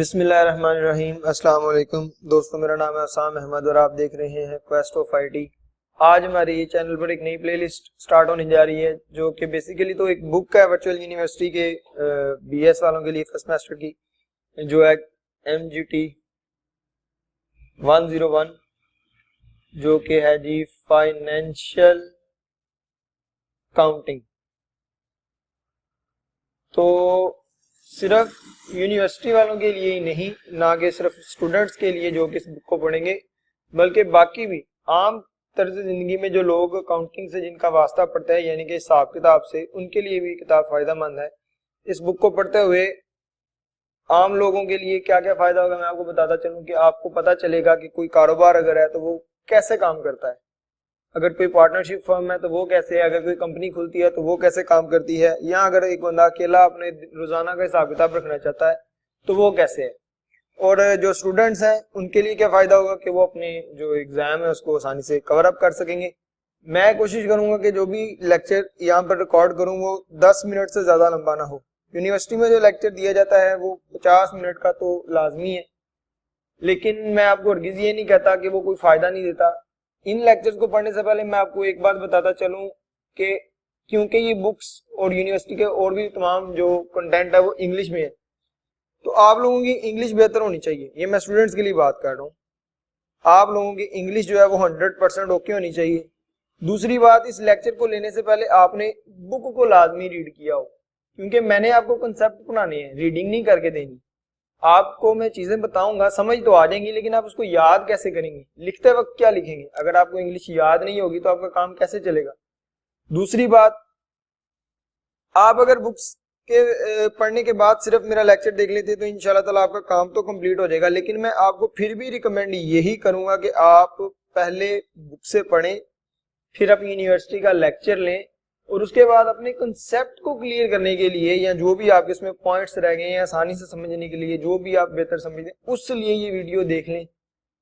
بسم اللہ الرحمن الرحیم۔ السلام علیکم دوستو، میرا نام ہے اسام احمد اور آپ دیکھ رہے ہیں کویسٹ آف آئی ٹی۔ آج ہماری چینل پر ایک نئی پلے لسٹ سٹارٹ ہونے جا رہی ہے جو کہ بیسیکلی تو ایک بک ہے ورچوئل یونیورسٹی کے بی ایس والوں کے لیے فرسٹ سیمسٹر کی، جو ہے MGT 101، جو کہ ہے جی فائنینشیل اکاؤنٹنگ۔ تو صرف یونیورسٹی والوں کے لیے ہی نہیں، نہ کہ صرف اسٹوڈنٹس کے لیے جو کہ اس بک کو پڑھیں گے، بلکہ باقی بھی عام طرز زندگی میں جو لوگ اکاؤنٹنگ سے جن کا واسطہ پڑتا ہے، یعنی کہ حساب کتاب سے، ان کے لیے بھی کتاب فائدہ مند ہے۔ اس بک کو پڑھتے ہوئے عام لوگوں کے لیے کیا کیا فائدہ ہوگا میں آپ کو بتاتا چلوں کہ آپ کو پتہ چلے گا کہ کوئی کاروبار اگر ہے تو وہ کیسے کام کرتا ہے، اگر کوئی پارٹنرشپ فرم ہے تو وہ کیسے ہے، اگر کوئی کمپنی کھلتی ہے تو وہ کیسے کام کرتی ہے، یا اگر ایک بندہ اکیلا اپنے روزانہ کا حساب کتاب رکھنا چاہتا ہے تو وہ کیسے ہے، اور جو اسٹوڈنٹس ہیں ان کے لیے کیا فائدہ ہوگا کہ وہ اپنے جو ایگزام ہے اس کو آسانی سے کور اپ کر سکیں گے۔ میں کوشش کروں گا کہ جو بھی لیکچر یہاں پر ریکارڈ کروں وہ 10 منٹ سے زیادہ لمبا نہ ہو۔ یونیورسٹی میں جو لیکچر دیا جاتا ہے وہ 50 منٹ کا تو لازمی ہے، لیکن میں آپ کو ہرگز یہ نہیں کہتا کہ وہ کوئی فائدہ نہیں دیتا۔ ان لیکچرز کو پڑھنے سے پہلے میں آپ کو ایک بات بتاتا چلوں کہ کیونکہ یہ بکس اور یونیورسٹی کے اور بھی تمام جو کنٹینٹ ہے وہ انگلش میں ہے، تو آپ لوگوں کی انگلش بہتر ہونی چاہیے۔ یہ میں اسٹوڈنٹس کے لیے بات کر رہا ہوں، آپ لوگوں کی انگلش جو ہے وہ 100% اوکے ہونی چاہیے۔ دوسری بات، اس لیکچر کو لینے سے پہلے آپ نے بک کو لازمی ریڈ کیا ہو، کیونکہ میں نے آپ کو کنسیپٹ پڑھانے ہیں، ریڈنگ نہیں کر کے دینی۔ آپ کو میں چیزیں بتاؤں گا، سمجھ تو آ جائیں گی، لیکن آپ اس کو یاد کیسے کریں گے، لکھتے وقت کیا لکھیں گے؟ اگر آپ کو انگلش یاد نہیں ہوگی تو آپ کا کام کیسے چلے گا؟ دوسری بات، آپ اگر بکس کے پڑھنے کے بعد صرف میرا لیکچر دیکھ لیتے تو انشاءاللہ تعالیٰ آپ کا کام تو کمپلیٹ ہو جائے گا، لیکن میں آپ کو پھر بھی ریکمینڈ یہی کروں گا کہ آپ پہلے بک سے پڑھیں، پھر اپنی یونیورسٹی کا لیکچر لیں، اور اس کے بعد اپنے کنسیپٹ کو کلیئر کرنے کے لیے، یا جو بھی آپ اس میں پوائنٹس رہ گئے ہیں آسانی سے سمجھنے کے لیے، جو بھی آپ بہتر سمجھیں اس لیے یہ ویڈیو دیکھ لیں،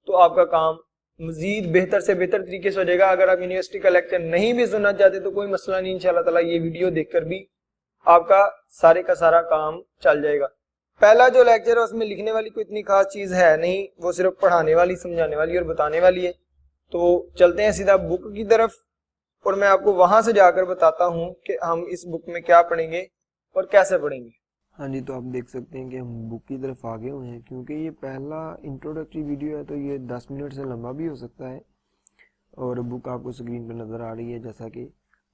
تو آپ کا کام مزید بہتر سے بہتر طریقے سے ہو جائے گا۔ اگر آپ یونیورسٹی کا لیکچر نہیں بھی سننا چاہتے تو کوئی مسئلہ نہیں، انشاءاللہ تعالیٰ یہ ویڈیو دیکھ کر بھی آپ کا سارا کام چل جائے گا۔ پہلا جو لیکچر ہے اس میں لکھنے والی کوئی اتنی خاص چیز ہے نہیں، وہ صرف پڑھانے والی، سمجھانے والی اور بتانے والی ہے۔ تو چلتے ہیں سیدھا بک کی طرف، اور میں آپ کو وہاں سے جا کر بتاتا ہوں کہ ہم اس بک میں کیا پڑھیں گے اور کیسے پڑھیں گے۔ ہاں جی، تو آپ دیکھ سکتے ہیں کہ ہم بک کی طرف آگے ہوئے ہیں، کیونکہ یہ پہلا انٹروڈکٹری ویڈیو ہے تو یہ 10 منٹ سے لمبا بھی ہو سکتا ہے، اور بک آپ کو اسکرین پہ نظر آ رہی ہے جیسا کہ۔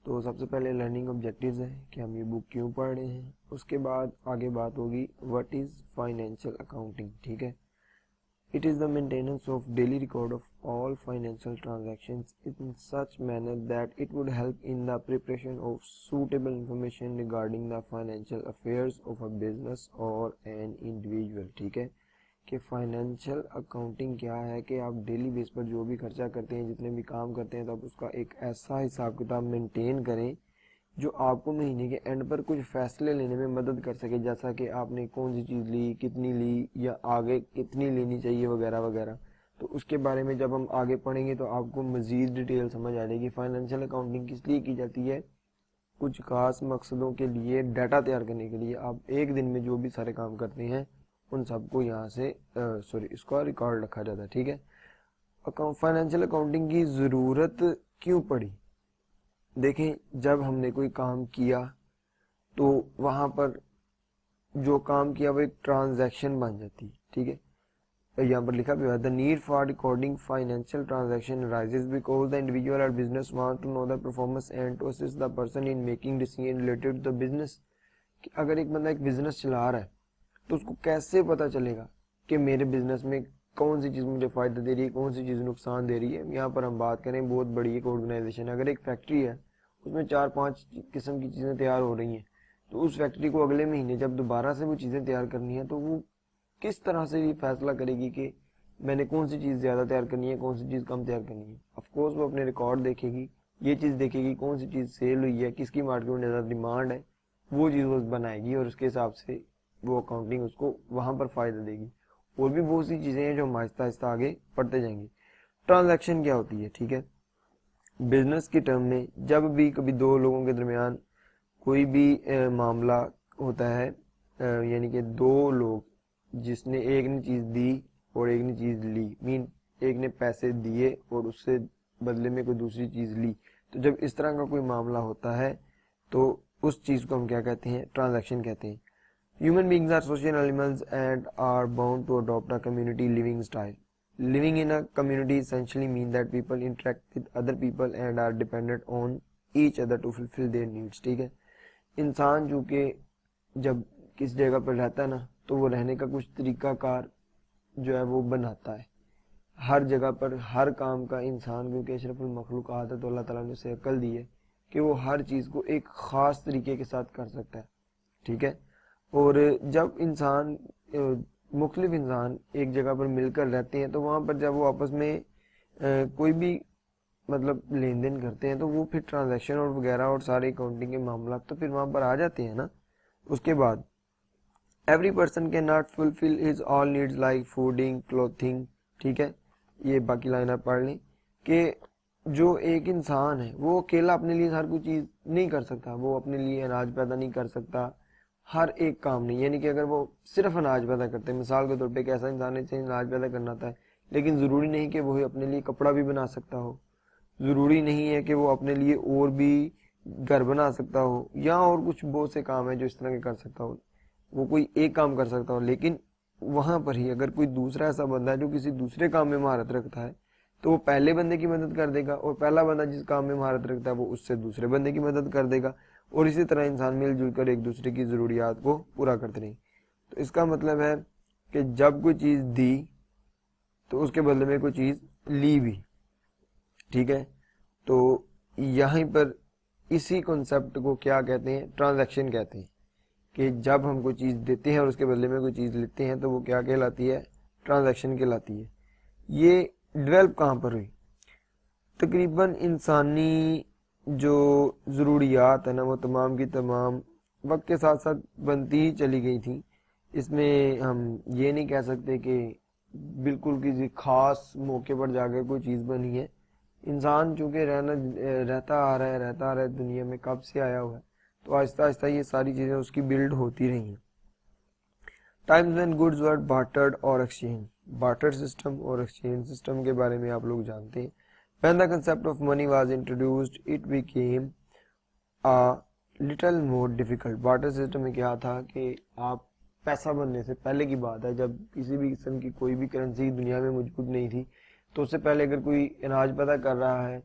تو سب سے پہلے لرننگ آبجیکٹیوز ہے کہ ہم یہ بک کیوں پڑھ رہے ہیں، اس کے بعد آگے بات ہوگی واٹ از فائنینشیل اکاؤنٹنگ، ٹھیک ہے۔ It is the maintenance of daily record of all financial transactions in such manner that it would help in the preparation of suitable information regarding the financial affairs of a business or an individual، ٹھیک ہے کہ financial accounting کیا ہے کہ آپ daily بیس پر جو بھی خرچہ کرتے ہیں، جتنے بھی کام کرتے ہیں، تو آپ اس کا ایک ایسا حساب کتاب مینٹین کریں جو آپ کو مہینے کے اینڈ پر کچھ فیصلے لینے میں مدد کر سکے، جیسا کہ آپ نے کون سی چیز لی، کتنی لی، یا آگے کتنی لینی چاہیے وغیرہ وغیرہ۔ تو اس کے بارے میں جب ہم آگے پڑھیں گے تو آپ کو مزید ڈیٹیل سمجھ آ جائے گی۔ فائنینشیل اکاؤنٹنگ کس لیے کی جاتی ہے؟ کچھ خاص مقصدوں کے لیے، ڈیٹا تیار کرنے کے لیے۔ آپ ایک دن میں جو بھی سارے کام کرتے ہیں ان سب کو یہاں سے اس کا ریکارڈ رکھا جاتا ہے، ٹھیک ہے۔ فائنینشیل اکاؤنٹنگ کی ضرورت کیوں پڑی؟ دیکھیں، جب ہم نے کوئی کام کیا تو وہاں پر جو کام کیا وہ ایک ٹرانزیکشن بن جاتی، ٹھیک ہے۔ یہاں پر لکھا بھی ہوا ہے the need for recording financial transaction arises because the individual or business want to know the performance and to assist the person in making decision related to the business۔ کہ اگر ایک بندہ ایک بزنس چلا رہا ہے تو اس کو کیسے پتا چلے گا کہ میرے بزنس میں کون سی چیز مجھے فائدہ دے رہی ہے، کون سی چیز نقصان دے رہی ہے۔ یہاں پر ہم بات کریں بہت بڑی ایک آرگنائزیشن ہے، اگر ایک فیکٹری ہے اس میں 4-5 قسم کی چیزیں تیار ہو رہی ہیں، تو اس فیکٹری کو اگلے مہینے جب دوبارہ سے وہ چیزیں تیار کرنی ہیں تو وہ کس طرح سے یہ فیصلہ کرے گی کہ میں نے کون سی چیز زیادہ تیار کرنی ہے، کون سی چیز کم تیار کرنی ہے؟ آف کورس وہ اپنے ریکارڈ دیکھے گی، یہ چیز دیکھے گی کون سی چیز سیل ہوئی ہے، کس کی مارکیٹ میں زیادہ ڈیمانڈ ہے، وہ چیز وہ بنائے گی، اور اس کے حساب سے وہ اکاؤنٹنگ اس کو وہاں پر فائدہ دے گی۔ اور بھی بہت سی چیزیں ہیں جو ہم آہستہ آہستہ آگے پڑھتے جائیں گے۔ ٹرانزیکشن کیا ہوتی ہے؟ ٹھیک ہے، بزنس کی ٹرم میں جب بھی کبھی دو لوگوں کے درمیان کوئی بھی معاملہ ہوتا ہے، یعنی کہ دو لوگ جس نے ایک نے چیز دی اور ایک نے چیز لی، مین ایک نے پیسے دیے اور اس سے بدلے میں کوئی دوسری چیز لی. تو جب اس طرح کا کوئی معاملہ ہوتا ہے تو اس چیز کو ہم کیا کہتے ہیں؟ ٹرانزیکشن کہتے ہیں. Human beings are social animals and are bound to adopt a community living style. Living in a community essentially means that people interact with other people and are dependent on each other to fulfill their needs. ٹھیک ہے، انسان جو کہ جب کس جگہ پر رہتا ہے نا تو وہ رہنے کا کچھ طریقہ کار جو ہے وہ بناتا ہے. ہر جگہ پر ہر کام کا انسان، کیونکہ اشرف المخلوقات ہے تو اللہ تعالیٰ نے اسے عقل دی ہے کہ وہ ہر چیز کو ایک خاص طریقے کے ساتھ کر سکتا ہے. ٹھیک ہے، اور جب انسان مختلف انسان ایک جگہ پر مل کر رہتے ہیں تو وہاں پر جب وہ آپس میں کوئی بھی مطلب لین دین کرتے ہیں تو وہ پھر ٹرانزیکشن اور وغیرہ اور سارے اکاؤنٹنگ کے معاملات تو پھر وہاں پر آ جاتے ہیں نا. اس کے بعد every person can not fulfil his all needs like fooding clothing. ٹھیک ہے، یہ باقی لائن آپ پڑھ لیں کہ جو ایک انسان ہے وہ اکیلا اپنے لیے ہر کوئی چیز نہیں کر سکتا. وہ اپنے لیے اناج پیدا نہیں کر سکتا، ہر ایک کام نہیں. یعنی کہ اگر وہ صرف اناج پیدا کرتے ہیں، مثال کے طور پہ ایک ایسا انسان ہے جسے اناج پیدا کرنا تھا، لیکن ضروری نہیں کہ وہ اپنے لیے کپڑا بھی بنا سکتا ہو، ضروری نہیں ہے کہ وہ اپنے لیے اور بھی گھر بنا سکتا ہو، یا اور کچھ بہت سے کام ہیں جو اس طرح کے کر سکتا ہو. وہ کوئی ایک کام کر سکتا ہو، لیکن وہاں پر ہی اگر کوئی دوسرا ایسا بندہ ہے جو کسی دوسرے کام میں مہارت رکھتا ہے تو وہ پہلے بندے کی مدد کر دے گا، اور پہلا بندہ جس کام میں مہارت رکھتا ہے وہ اس سے دوسرے بندے کی مدد کر دے گا، اور اسی طرح انسان مل جل کر ایک دوسرے کی ضروریات کو پورا کرتے رہیں. تو اس کا مطلب ہے کہ جب کوئی چیز دی تو اس کے بدلے میں کوئی چیز لی بھی. ٹھیک ہے، تو یہیں پر اسی کنسپٹ کو کیا کہتے ہیں؟ ٹرانزیکشن کہتے ہیں. کہ جب ہم کوئی چیز دیتے ہیں اور اس کے بدلے میں کوئی چیز لیتے ہیں تو وہ کیا کہلاتی ہے؟ ٹرانزیکشن کہلاتی ہے. یہ ڈیولپ کہاں پر ہوئی؟ تقریباً انسانی جو ضروریات ہیں نا وہ تمام کی تمام وقت کے ساتھ ساتھ بنتی ہی چلی گئی تھیں. اس میں ہم یہ نہیں کہہ سکتے کہ بالکل کسی خاص موقع پر جا کے کوئی چیز بنی ہے. انسان چونکہ رہتا آ رہا ہے دنیا میں کب سے آیا ہوا ہے، تو آہستہ آہستہ یہ ساری چیزیں اس کی بلڈ ہوتی رہی ہیں. ٹائمز وین گڈز ور بارٹرڈ اور ایکسچینج. بارٹر سسٹم اور ایکسچینج سسٹم کے بارے میں آپ لوگ جانتے ہیں. When the concept of money was introduced, it became a little more difficult. Barter system میں کیا تھا کہ آپ پیسہ بننے سے پہلے کی بات ہے، جب کسی بھی قسم کی کوئی بھی کرنسی دنیا میں موجود نہیں تھی، تو اس سے پہلے اگر کوئی اناج پیدا کر رہا ہے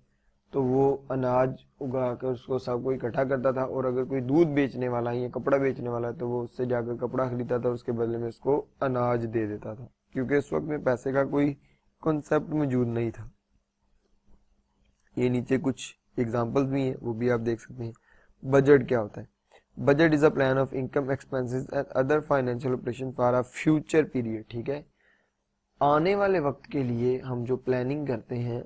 تو وہ اناج اگا کر اس کو سب کو اکٹھا کرتا تھا، اور اگر کوئی دودھ بیچنے والا ہے یا کپڑا بیچنے والا ہے تو وہ اس سے جا کر کپڑا خریدتا تھا، اس کے بدلے میں اس کو اناج دے دیتا تھا، کیونکہ اس وقت میں پیسے کا کوئی کنسپٹ موجود نہیں تھا. یہ نیچے کچھ ایگزامپلز بھی ہیں، وہ بھی آپ دیکھ سکتے ہیں. بجٹ کیا ہوتا ہے؟ Budget is a plan of income expenses and other financial operation for a future period. ٹھیک ہے، آنے والے وقت کے لیے ہم جو پلاننگ کرتے ہیں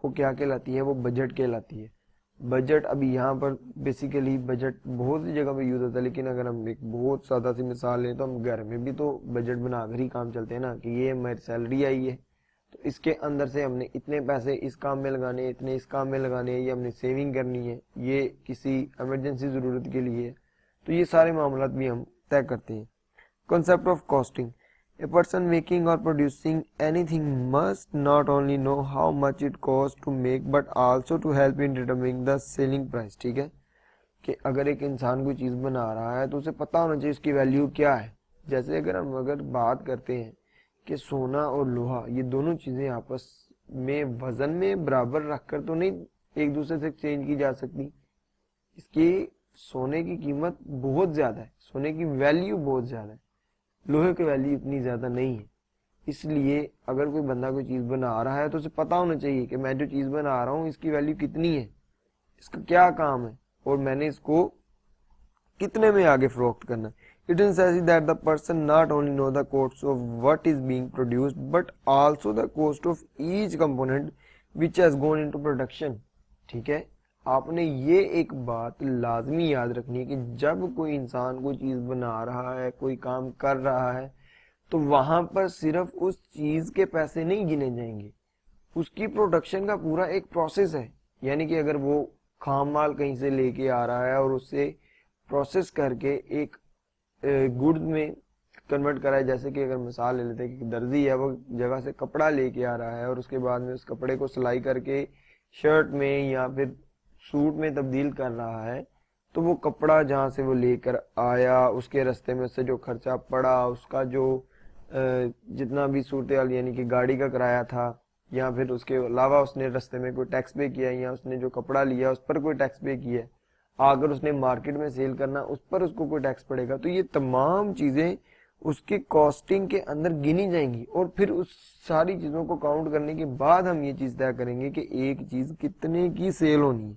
وہ کیا کہلاتی ہے؟ وہ بجٹ کہلاتی ہے. بجٹ ابھی یہاں پر بیسیکلی بجٹ بہت سی جگہ پہ یوز ہوتا ہے، لیکن اگر ہم ایک بہت سادہ سی مثال لیں تو ہم گھر میں بھی تو بجٹ بنا کر ہی کام چلتے ہیں نا، کہ یہ ہماری سیلری آئی ہے تو اس کے اندر سے ہم نے اتنے پیسے اس کام میں لگانے ہیں، اتنے اس کام میں لگانے ہیں، یہ ہم نے سیونگ کرنی ہے، یہ کسی ایمرجنسی ضرورت کے لیے ہے. تو یہ سارے معاملات بھی ہم طے کرتے ہیں. Concept of casting. A person making or producing anything must not only know how much it costs to make but also to help in determining the selling price. ٹھیک ہے، کہ اگر ایک انسان کوئی چیز بنا رہا ہے تو اسے پتہ ہونا چاہیے اس کی ویلیو کیا ہے. جیسے اگر بات کرتے ہیں کہ سونا اور لوہا یہ دونوں چیزیں آپس میں وزن میں برابر رکھ کر تو نہیں ایک دوسرے سے ایکسچینج کی جا سکتی. اس کی سونے کی قیمت بہت زیادہ ہے، سونے کی ویلیو بہت زیادہ ہے، لوہے کی ویلیو اتنی زیادہ نہیں ہے. اس لیے اگر کوئی بندہ کوئی چیز بنا رہا ہے تو اسے پتہ ہونا چاہیے کہ میں جو چیز بنا رہا ہوں اس کی ویلیو کتنی ہے، اس کا کیا کام ہے، اور میں نے اس کو کتنے میں آگے فروخت کرنا ہے. It is necessary that the person not only know the cost of what is being produced but also the cost of each component which has gone into production. ٹھیک ہے، آپ نے یہ ایک بات لازمی یاد رکھنی ہے کہ جب کوئی انسان کوئی چیز بنا رہا ہے، کوئی کام کر رہا ہے، تو وہاں پر صرف اس چیز کے پیسے نہیں گنے جائیں گے، اس کی پروڈکشن کا پورا ایک پروسیس ہے. یعنی کہ اگر وہ خام مال کہیں سے لے کے آ رہا ہے اور اس سے پروسیس کر کے ایک گڈز میں کنورٹ کرا ہے. جیسے کہ اگر مثال لے لیتے ہیں کہ درزی ہے وہ جگہ سے کپڑا لے کے آ رہا ہے اور اس کے بعد میں اس کپڑے کو سلائی کر کے شرٹ میں یا پھر سوٹ میں تبدیل کر رہا ہے, تو وہ کپڑا جہاں سے وہ لے کر آیا اس کے رستے میں اس سے جو خرچہ پڑا, اس کا جو جتنا بھی صورتحال یعنی کہ گاڑی کا کرایہ تھا یا پھر اس کے علاوہ اس نے رستے میں کوئی ٹیکس پے کیا یا اس نے جو کپڑا لیا اس پر کوئی ٹیکس پے کیا, اگر اس نے مارکیٹ میں سیل کرنا اس پر اس کو کوئی ٹیکس پڑے گا. تو یہ تمام چیزیں اس کے کاسٹنگ کے اندر گنی جائیں گی اور پھر اس ساری چیزوں کو کاؤنٹ کرنے کے بعد ہم یہ چیز طے کریں گے کہ ایک چیز کتنے کی سیل ہونی ہے.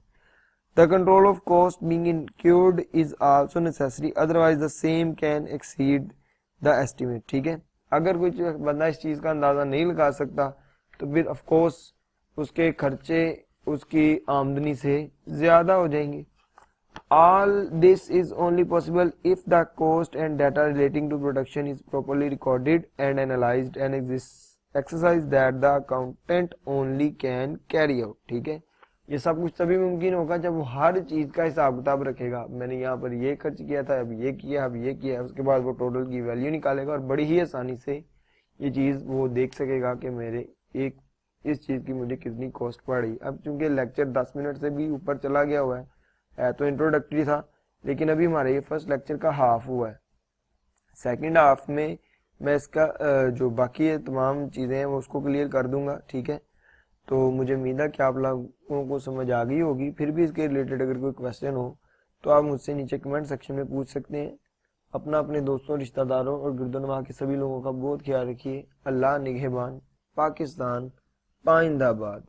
The control of cost being incurred is also necessary, otherwise the same can exceed the estimate. ٹھیک ہے, اگر کوئی بندہ اس چیز کا اندازہ نہیں لگا سکتا تو پھر آف کورس اس کے خرچے اس کی آمدنی سے زیادہ ہو جائیں گے. All this is only possible if the cost and data relating to production is properly recorded and analyzed and exercise that the accountant only can carry out. ٹھیک ہے, یہ سب کچھ تبھی ممکن ہوگا جب وہ ہر چیز کا حساب کتاب رکھے گا. میں نے یہاں پر یہ خرچ کیا تھا, اب یہ کیا, اب یہ کیا, اس کے بعد وہ ٹوٹل کی ویلیو نکالے گا اور بڑی ہی آسانی سے یہ چیز وہ دیکھ سکے گا کہ میرے ایک اس چیز کی مجھے کتنی کاسٹ پڑ رہی. اب چونکہ لیکچر 10 منٹ سے بھی اوپر چلا گیا ہوا ہے تو انٹروڈکٹری تھا, لیکن ابھی ہمارے یہ فرسٹ لیکچر کا ہاف ہوا ہے. سیکنڈ ہاف میں میں اس کا جو باقی تمام چیزیں ہیں وہ اس کو کلیئر کر دوں گا. ٹھیک ہے, تو مجھے امید ہے کہ آپ لوگوں کو سمجھ آ گئی ہوگی. پھر بھی اس کے ریلیٹڈ اگر کوئی کویسچن ہو تو آپ مجھ سے نیچے کمنٹ سیکشن میں پوچھ سکتے ہیں. اپنے دوستوں, رشتہ داروں اور گرد و نواح کے سبھی لوگوں کا بہت خیال رکھیے. اللہ نگہبان. پاکستان پائندہ باد.